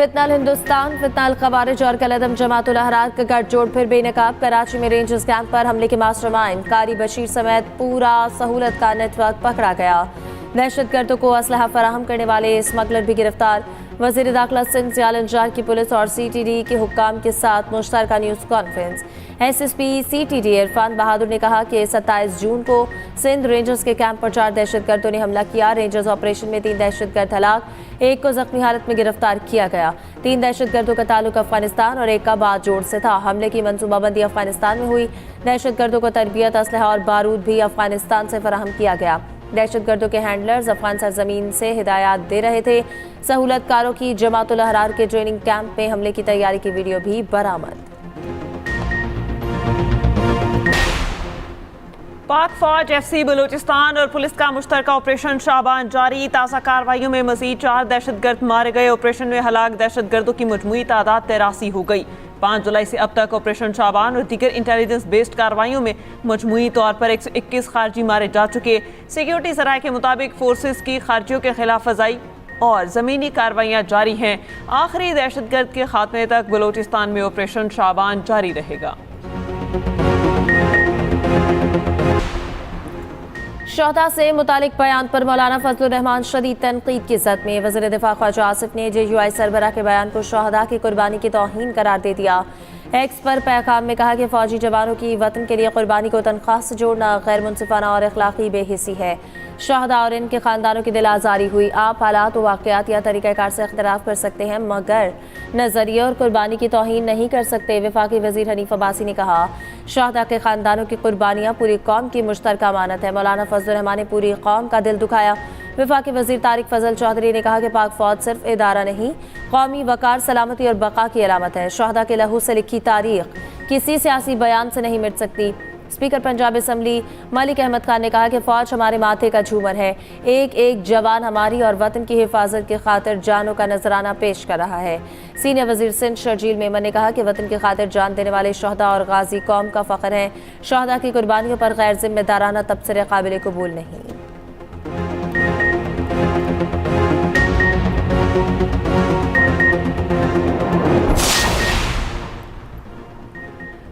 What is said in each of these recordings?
फितनाल हिंदुस्तान, फितनाल खवारिज और कलअदम जमातुल अहरार का गठजोड़ फिर बेनकाब। कराची में रेंजर्स कैंप पर हमले के मास्टरमाइंड कारी बशीर समेत पूरा सहूलत का नेटवर्क पकड़ा गया। दहशतगर्दों को असलहा फराहम करने वाले स्मगलर भी गिरफ्तार। वज़ीर दाखिला सिंध सियालंजार की पुलिस और CTD के हुक्काम के साथ मुश्तरका news conference. SSP CTD Irfan Bahadur ने कहा कि 27 जून को सिंध रेंजर्स के कैंप पर 4 दहशतगर्दों ने हमला किया। रेंजर्स ऑपरेशन में 3 दहशतगर्द हलाक, 1 को जख्मी हालत में गिरफ्तार किया गया। 3 दहशतगर्दों का ताल्लुक अफगानिस्तान और 1 का बाजोड़ से था। हमले की मंसूबाबंदी अफगानिस्तान में हुई। दहशतगर्दों को तरबियत, असलहा और बारूद भी अफगानिस्तान से फराहम किया गया। दहशतगर्दों के हैंडलर्स अफगान सरजमीन से हिदायत दे रहे थे। सहूलतकारों की जमातुल अहरार के ट्रेनिंग कैंप में हमले की तैयारी की वीडियो भी बरामद। पाक फौज, FC बलूचिस्तान और पुलिस का मुश्तरका ऑपरेशन शाबान जारी। ताज़ा कार्रवाइयों में मजीद 4 दहशतगर्द मारे गए। ऑपरेशन में हलाक दहशतगर्दों की मजमूई तादाद 83 हो गई। 5 जुलाई से अब तक ऑपरेशन शाबान और दीगर इंटेलिजेंस बेस्ड कार्रवाइयों में मजमूई तौर पर 121 खारजी मारे जा चुके। सिक्योरिटी सराय के मुताबिक फोर्सेस की खारजियों के खिलाफ फजाई और ज़मीनी कार्रवाइयाँ जारी हैं। आखिरी दहशतगर्द के खात्मे तक बलूचिस्तान में ऑपरेशन शाबान जारी रहेगा। शोहदा से मुतालिक बयान पर मौलाना फजलुर रहमान शदीद तनकीद की ज़द में। वज़ीर दिफा ख्वाजा आसिफ ने JUI सरबराह के बयान को शोहदा की कुर्बानी की तौहीन करार दे दिया। एक्स पर पैगाम में कहा कि फ़ौजी जवानों की वतन के लिए कुर्बानी को तनख्वाह से जोड़ना गैर मुनसिफाना और अखलाकी बेहिसी है। शोहदा और इनके ख़ानदानों की दिल आज़ारी हुई। आप हालात व वाक़यात या तरीक़ाकार से इख्तिलाफ कर सकते हैं, मगर नज़रिए और कुर्बानी की तौहीन नहीं कर सकते। वफाकी वज़ीर हनीफ अब्बासी ने कहा, शोहदा के ख़ानदानों की कुर्बानियाँ पूरी कौम की मुश्तरका अमानत है। मौलाना फजलुर रहमान ने पूरी कौम का दिल दुखाया। वफाकी वज़ीर तारिक फजल चौधरी ने कहा कि पाक फ़ौज सिर्फ इदारा नहीं, कौमी वकार, सलामती और बका की अलामत है। शोहदा के लहू से लिखी तारीख किसी सियासी बयान से नहीं मिट सकती। स्पीकर पंजाब असम्बली मलिक अहमद खान ने कहा कि फ़ौज हमारे माथे का झूमर है। एक एक जवान हमारी और वतन की हिफाजत की खातिर जानों का नजराना पेश कर रहा है। सीनियर वजीर सिंध शर्जील मेमन ने कहा कि वतन की खातिर जान देने वाले शोहदा और गाजी कौम का फ़ख्र हैं। शोहदा की कुर्बानियों पर गैर जिम्मेदाराना तबसरे काबिल कबूल नहीं।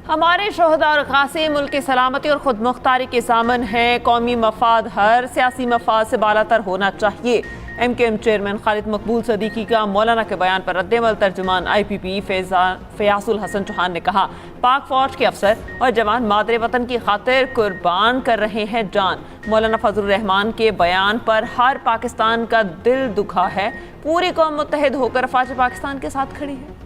हमारे शोहदा और गाज़ी मुल्क की सलामती और खुद मुख्तारी के सामन है। कौमी मफाद हर सियासी मफाद से बालातर होना चाहिए। MKM चेयरमैन खालिद मकबूल सदीकी का मौलाना के बयान पर रद्द-ए-अमल। तर्जुमान IPP फयाजुल हसन चौहान ने कहा, पाक फौज के अफसर और जवान मादरे वतन की खातिर कुर्बान कर रहे हैं जान। मौलाना फजलुर रहमान के बयान पर हर पाकिस्तान का दिल दुखा है। पूरी कौम मुत्तहिद होकर अफवाज पाकिस्तान के साथ खड़ी है।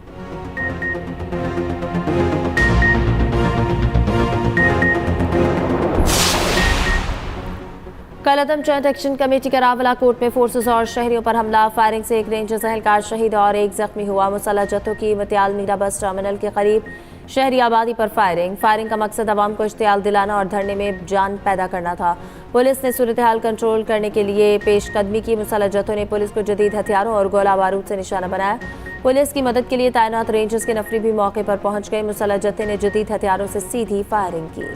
कलअदम जॉइंट एक्शन कमेटी का रावला कोर्ट में फोर्सेस और शहरियों पर हमला। फायरिंग से 1 रेंजर्स एहलकार शहीद और 1 जख्मी हुआ। मुसल्लह जत्थों की मतियाल मीरा बस टर्मिनल के करीब शहरी आबादी पर फायरिंग का मकसद आवाम को इश्तियाल दिलाना और धरने में जान पैदा करना था। पुलिस ने सूरत हाल कंट्रोल करने के लिए पेशकदमी की। मुसल्लह जत्थों ने पुलिस को जदीद हथियारों और गोला बारूद से निशाना बनाया। पुलिस की मदद के लिए तैनात रेंजर्स के नफरी भी मौके पर पहुंच गए। मुसल्लह जत्थे ने जदीद हथियारों से सीधी फायरिंग की।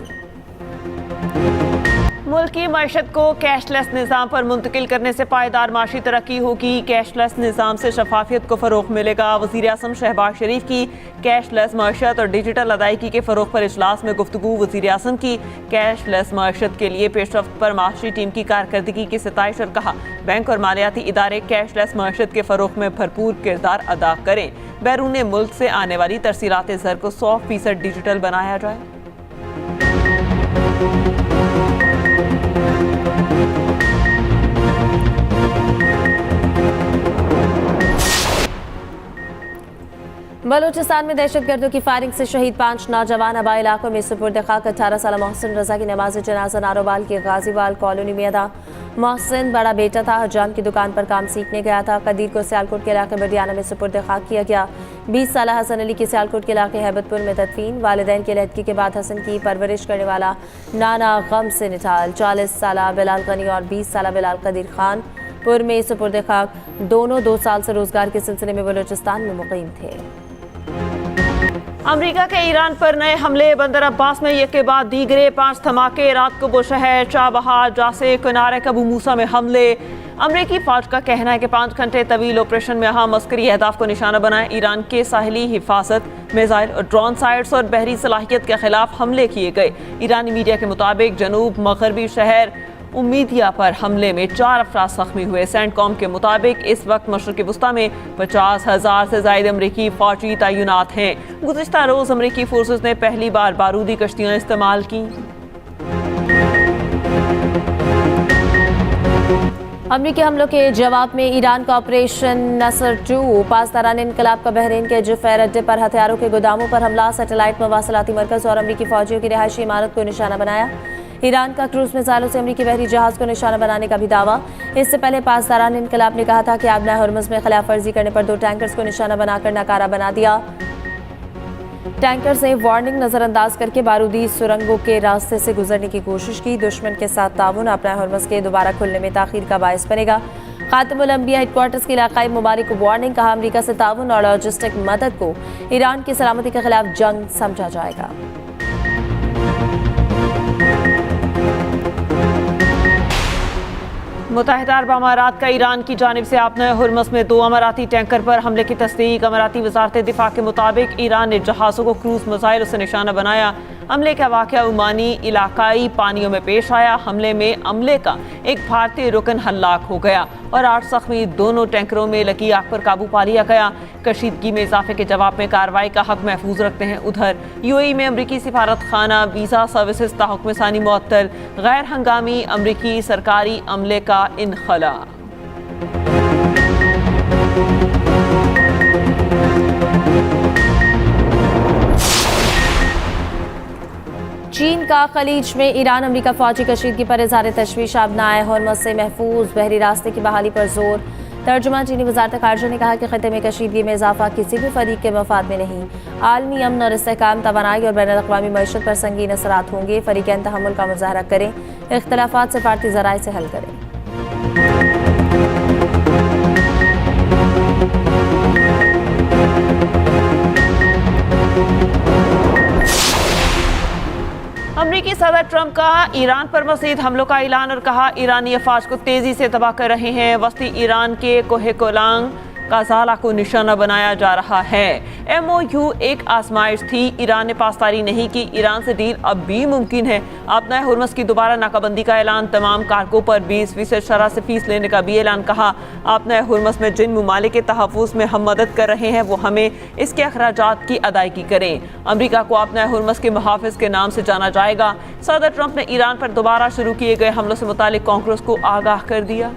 मुल्क की मईशत को कैशलेस निज़ाम पर मुंतकिल करने से पायदार माशी तरक्की होगी। कैशलेस निज़ाम से शफाफियत को फ़रोग़ मिलेगा। वज़ीर आज़म शहबाज शरीफ की कैशलेस मईशत और डिजिटल अदायगी के फ़रोग़ पर इजलास में गुफ्तगू। वज़ीर आज़म की कैशलेस मईशत के लिए पेशरफ्त पर माशी टीम की कारकर्दगी की सिताइश और कहा, बैंक और मालियाती इदारे कैशलेस मईशत के फ़रोग़ में भरपूर किरदार अदा करें। बैरून मुल्क से आने वाली तरसीलात ज़र को 100% डिजिटल बनाया जाए। बलूचिस्तान में दहशतगर्दों की फायरिंग से शहीद 5 नौजवान। आबा इलाकों में सुपुर्द खाक 18 साल मोहसिन रजा की नमाज जनाजा नारोवाल की गाजीवाल कॉलोनी में अदा। मोहसिन बड़ा बेटा था, हजाम की दुकान पर काम सीखने गया था। कदीर को सियालकोट के इलाके बडियाना में सुपुर्द खाक किया गया। 20 साल हसन अली की सियालकोट के इलाके हैबतपुर में तदफीन। वालिदैन की अलहदगी के बाद हसन की परवरिश करने वाला नाना गम से निठाल। 40 साल बिलाल गनी और 20 साल बिलाल कदीर खान पुर में सुपुर्द खाक। दोनों 2 साल से रोजगार के सिलसिले में बलूचिस्तान में मुकीम थे। अमेरिका के ईरान पर नए हमले, बंदर अब्बास में एक के बाद दीगरे 5 धमाके, रात को बुशहर, चाबहार, जासे, किनारे कबू मूसा में हमले। अमरीकी फौज का कहना है कि 5 घंटे तवील ऑपरेशन में अहम अस्करी अहदाफ को निशाना बनाए ईरान के साहिली हिफाजत, मिसाइल और ड्रोन साइट्स और बहरी सलाहियत के खिलाफ हमले किए गए। ईरानी मीडिया के मुताबिक जनूब मगरबी शहर उम्मीदिया पर हमले में 4 अफराद जख्मी हुए। सेंटकॉम के मुताबिक इस वक्त मशरक़ी वस्ता में 50,000 से ज़ायद अमरीकी फौजी तैनात हैं। गुज़िश्ता रोज़ अमरीकी फोर्सेस ने पहली बार बारूदी कश्तियाँ इस्तेमाल की। अमरीकी हमलों के जवाब में ईरान का ऑपरेशन नसर 2, पासदारान इनकलाब का बहरीन के जुफैर अड्डे पर हथियारों के गोदामों पर हमला, सैटेलाइट मवासलाती मरकज और अमरीकी फौजियों की रिहायशी इमारत को निशाना बनाया। ईरान का क्रूज मिसाइलों से अमरीकी बहरी जहाज को निशाना बनाने का भी दावा। इससे पहले पासदारान इनकलाब ने कहा था कि आबना हरमुज़ में खिलाफ वर्जी करने पर 2 टैंकर्स को निशाना बनाकर नाकारा बना दिया। टैंकर से वार्निंग नजरअंदाज करके बारूदी सुरंगों के रास्ते से गुजरने की कोशिश की। दुश्मन के साथ ताउन आबना हरमुज़ के दोबारा खुलने में ताखीर का बायस बनेगा। खातमुल अंबिया हेडक्वार्टर्स के इलाकाई ममालिक को वार्निंग, कहा अमरीका से ताउन और लॉजिस्टिक मदद को ईरान की सलामती के खिलाफ जंग समझा जाएगा। मुत्तहिदा अरब अमारात का ईरान की जानिब से आबना हरमुज़ में 2 अमाराती टैंकर पर हमले की तस्दीक। अमाराती वजारत दिफा के मुताबिक ईरान ने जहाज़ों को क्रूज मिसाइलों से निशाना बनाया। हमले का वाक़या ओमानी इलाकाई पानियों में पेश आया। हमले में अमले का एक भारतीय रुकन हलाक हो गया और 8 जख्मी। दोनों टैंकरों में लगी आग पर काबू पा लिया गया। कशीदगी में इजाफे के जवाब में कार्रवाई का हक महफूज रखते हैं। उधर यूएई में अमरीकी सिफारत खाना वीज़ा सर्विसेज ताहुक्म सानी मुअत्तल, गैर हंगामी अमरीकी सरकारी अमले का इनखला। चीन का खलीज में ईरान अमरीका फौजी कशीदगी पर इज़हार तशवीश, आबनाए हरमुज़ से महफूज बहरी रास्ते की बहाली पर जोर। तर्जुमा चीनी वजारत खारजा ने कहा कि खत्े में कशीदगी में इजाफा किसी भी फरीक के मफाद में नहीं। आलमी अमन और इस्तेहकाम, तवानाई और बैनुल अक़वामी मईशत पर संगीन असरात होंगे। फरीक़ैन तहम्मुल का मुज़ाहरा करें, इख्तिलाफ़ात सिफारती ज़राए से हल करें। अमरीकी सदर ट्रंप का ईरान पर मज़ीद हमलों का ऐलान और कहा ईरानी अफवाज को तेज़ी से तबाह कर रहे हैं। वस्ती ईरान के कोहे कोलांग काजाला को निशाना बनाया जा रहा है। MOU एक आजमाइश थी, ईरान ने पासदारी नहीं की। ईरान से डील अब भी मुमकिन है। आबना हरमुज़ की दोबारा नाकाबंदी का ऐलान, तमाम कार्गो पर 20% शरह से फीस लेने का भी ऐलान। कहा आबना हरमुज़ में जिन ममालिक के तहफ़्फ़ुज़ में हम मदद कर रहे हैं वो हमें इसके अखराजात की अदायगी करें। अमरीका को आबना हरमुज़ के मुहाफ़िज़ के नाम से जाना जाएगा। सदर ट्रंप ने ईरान पर दोबारा शुरू किए गए हमलों से मुतालिक कांग्रेस को आगाह कर दिया।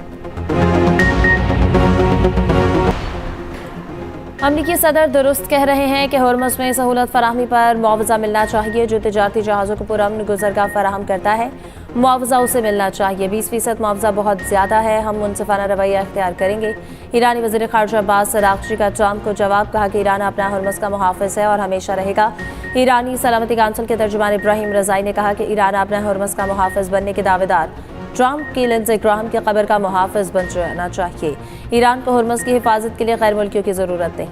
अमरीकी सदर दुरुस्त कह रहे हैं कि हरमुज़ में सहूलत फराहमी पर मुआवजा मिलना चाहिए जो तिजारती जहाज़ों को पुरअमन गुज़रगाह फराहम करता है। मुआवजा उसे मिलना चाहिए। 20% मुआवजा बहुत ज़्यादा है, हम मुनसिफाना रवैया इख्तियार करेंगे। ईरानी वज़ीर ख़ारजा अब्बास अराग़ची का ट्रंप को जवाब, कहा कि ईरान अपना हरमुज़ का मुहाफ़िज़ है और हमेशा रहेगा। ईरानी सलामती काउंसिल के तर्जुमान इब्राहिम रज़ाई ने कहा कि ईरान अपना हरमुज़ का मुहाफ़िज़ बनने के दावेदार ट्रंप की लिंडसे ग्राहम की कब्र का मुहाफ़िज़ बन जाना चाहिए। ईरान को हरमुज़ की हिफाजत के लिए गैर मुल्कियों की ज़रूरत नहीं।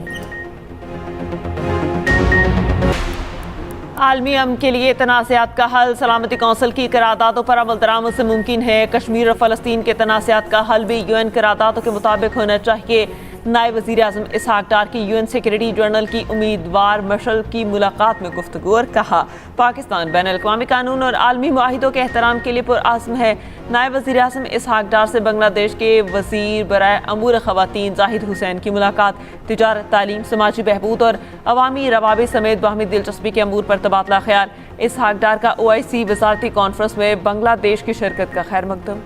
आलमी अमन के लिए तनाज़ात का हल, सलामती कौंसिल की करारदादों पर अमल दरामद से मुमकिन है। कश्मीर और फ़लस्तीन के तनाज़ात का हल भी UN करारदादों के मुताबिक होना चाहिए। नायब वज़ीर आज़म इसहाक डार की UN सेक्रेटरी जनरल की उम्मीदवार मशल की मुलाकात में गुफ्तगू और कहा पाकिस्तान बैनुल अक़वामी कानून और आलमी मुआहिदों के एहतराम के लिए पुरआज़्म है। नायब वज़ीर आज़म इसहाक डार से बांग्लादेश के वज़ीर बराए अमूर ख़वातीन जाहिद हुसैन की मुलाकात, तिजारत, तालीम, समाजी बहबूद और अवामी रवाबित समेत बाहमी दिलचस्पी के अमूर पर तबादला ख्याल। इसहाक डार का OIC वज़ारती कॉन्फ्रेंस में बांग्लादेश की शिरकत का खैर मकदम।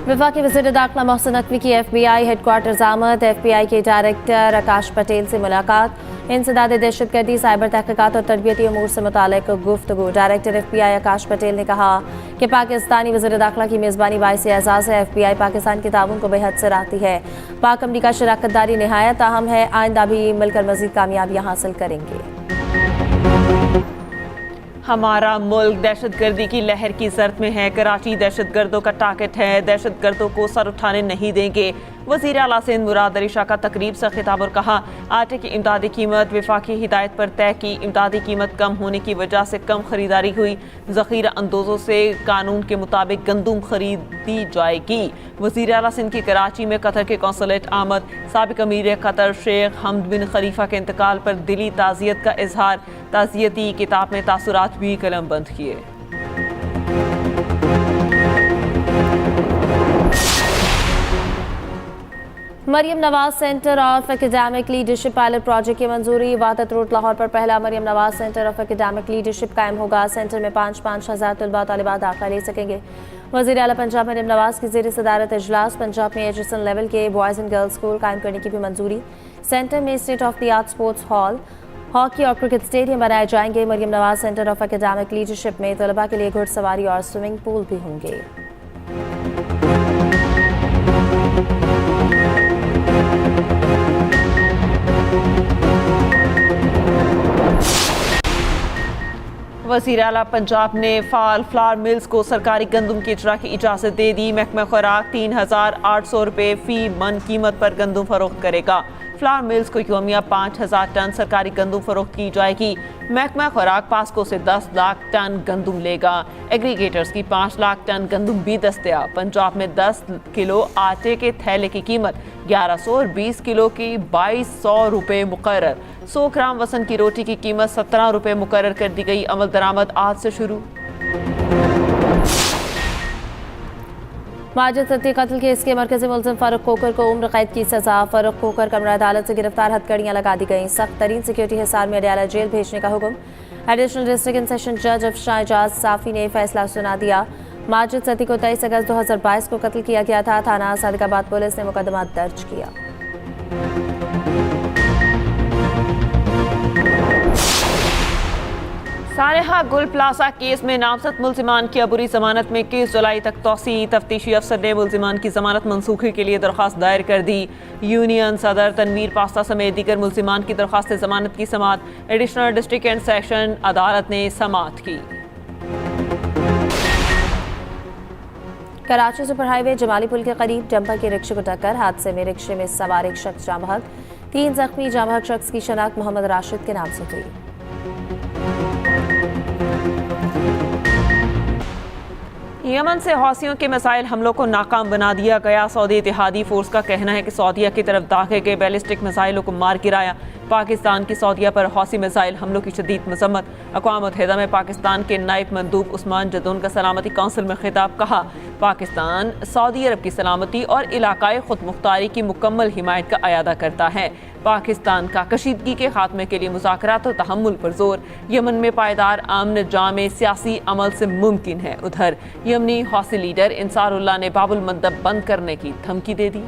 वफाकी वज़ीर दाखिला मोहसिन नकवी की FBI हेडक्वार्टर्स आमद। FBI के डायरेक्टर आकाश पटेल से मुलाकात, इंसदाद दहशतगर्दी, साइबर तहक़ीक़ात और तरबियती अमूर से मुतालिक गुफ्तगू। डायरेक्टर FBI आकाश पटेल ने कहा कि पाकिस्तानी वज़ीर दाखिला की मेज़बानी बाइस एज़ाज़ है। FBI पाकिस्तान के ताउन को बेहद सराहती है। पाक अमरीका शराकत दारी नहायत अहम है, आइंदा भी मिलकर मज़ीद कामयाबियाँ हासिल करेंगे। हमारा मुल्क दहशतगर्दी की लहर की जर्द में है। कराची दहशतगर्दों का टारगेट है। दहशतगर्दों को सर उठाने नहीं देंगे। वज़ीर आला सिंध मुराद अली शाह का तकरीब से खिताब और कहा, आटे की इमदादी कीमत विफाकी हिदायत पर तय की। इमदादी कीमत कम होने की वजह से कम खरीदारी हुई। ज़ख़ीरा अंदोज़ों से कानून के मुताबिक गंदुम खरीदी जाएगी। वज़ीर आला सिंध की कराची में कतर के कौंसलेट आमद। साबिक़ अमीर कतर शेख हमद बिन खलीफा के इंतकाल पर दिली ताज़ियत का इजहार। ताज़ियती किताब में तासुरात भी कलम बंद किए। Maryam Nawaz centre of academic leadership pilot project की मंजूरी। वादत रोड लाहौर पर पहला Maryam Nawaz centre of academic leadership कायम होगा। सेंटर में 5-5 हज़ार तलबा तालिबात दाखिला ले सकेंगे। वज़ीर आला पंजाब मरियम नवाज की ज़ेर सदारत इजलास। पंजाब में एजुकेशन लेवल के बॉयज़ एंड गर्ल्स स्कूल कायम करने की भी मंजूरी। सेंटर में state of the art sports hall, hockey और क्रिकेट स्टेडियम बनाए जाएंगे। Maryam Nawaz centre of academic leadership में तलबा के लिए घुड़सवारी और स्विमिंग पूल भी होंगे। वज़ीर आला पंजाब ने फाल फ्लावर मिल्स को सरकारी गंदम की इजरा की इजाज़त दे दी। महकमा खुराक 3,800 रुपये फ़ी मन कीमत पर गंदम फरोख्त करेगा। फ्लावर मिल्स को योमिया 5,000 टन सरकारी गंदम फरोख्त की जाएगी। महकमा खुराक पास्को से 10 लाख टन गंदम लेगा। एग्रीगेटर्स की 5 लाख टन गंदम भी दस्तयाब। पंजाब में 10 किलो आटे के थैले की कीमत 1100 और 20 किलो की 2200 रुपये मुकर्रर। 100 ग्राम वसन की रोटी की कीमत 17 रुपये मुकर्रर कर दी गई। अमल दरामद आज से शुरू। माजिद सत्ती कत्ल केस के मरकजी मुलजिम फारूक कोकर को उम्र कैद की सजा। फारूक कोकर कमरा अदालत से गिरफ्तार हथकड़ियां लगा दी गई। सख्त तरीन सिक्योरिटी हिसार में अडयाला जेल भेजने का हुक्म। एडिशनल डिस्ट्रिक्ट एंड सेशन जज अफशां एजाज साफी ने फैसला सुना दिया। माजिद सत्ती को 23 अगस्त 2022 को कत्ल किया गया था। थाना सादिकाबाद पुलिस ने मुकदमा दर्ज किया। सारेहा गुल प्लाजा केस में नामजद मुल्जिमान की अबूरी जमानत में 21 जुलाई तक तौसी। तफ्तीशी अफसर ने मुल्जिमान की जमानत मनसूखी के लिए दरख्वास्त दायर कर दी। यूनियन सदर तनवीर पास्ता समेत दीगर मुल्जिमान की दरख्वास्त जमानत की समात एडिशनल डिस्ट्रिक्ट एंड सेशन अदालत ने समात की। कराची सुपर हाईवे जमाली पुल के करीब डंपर के रिक्शे को टक्कर। हादसे में रिक्शे में सवार एक शख्स जाँ बहक। 3 जख्मी। जाँ बहक शख्स की शनाख्त मोहम्मद राशिद के नाम से हुई। यमन से हौसियों के मिसाइल हमलों को नाकाम बना दिया गया। सऊदी इत्तेहादी फोर्स का कहना है कि सऊदीया की तरफ दागे गए बैलिस्टिक मिसाइलों को मार गिराया। पाकिस्तान की सऊदीया पर हौसी मिसाइल हमलों की शदीद मजम्मत। अक़वाम मुत्तहिदा में पाकिस्तान के नायब मंदूब उस्मान जदून का सलामती काउंसिल में खिताब। कहा, पाकिस्तान सऊदी अरब की सलामती और इलाकाई खुद मुख्तारी की मुकम्मल हिमायत का अयादा करता है। पाकिस्तान का कशीदगी के खात्मे के लिए मुज़ाकरात और तहम्मुल पर जोर। यमन में पायदार अमन जामे सियासी अमल से मुमकिन है। उधर यमनी हौसी लीडर इंसारुल्लाह ने बाबुल मंदब बंद करने की धमकी दे दी।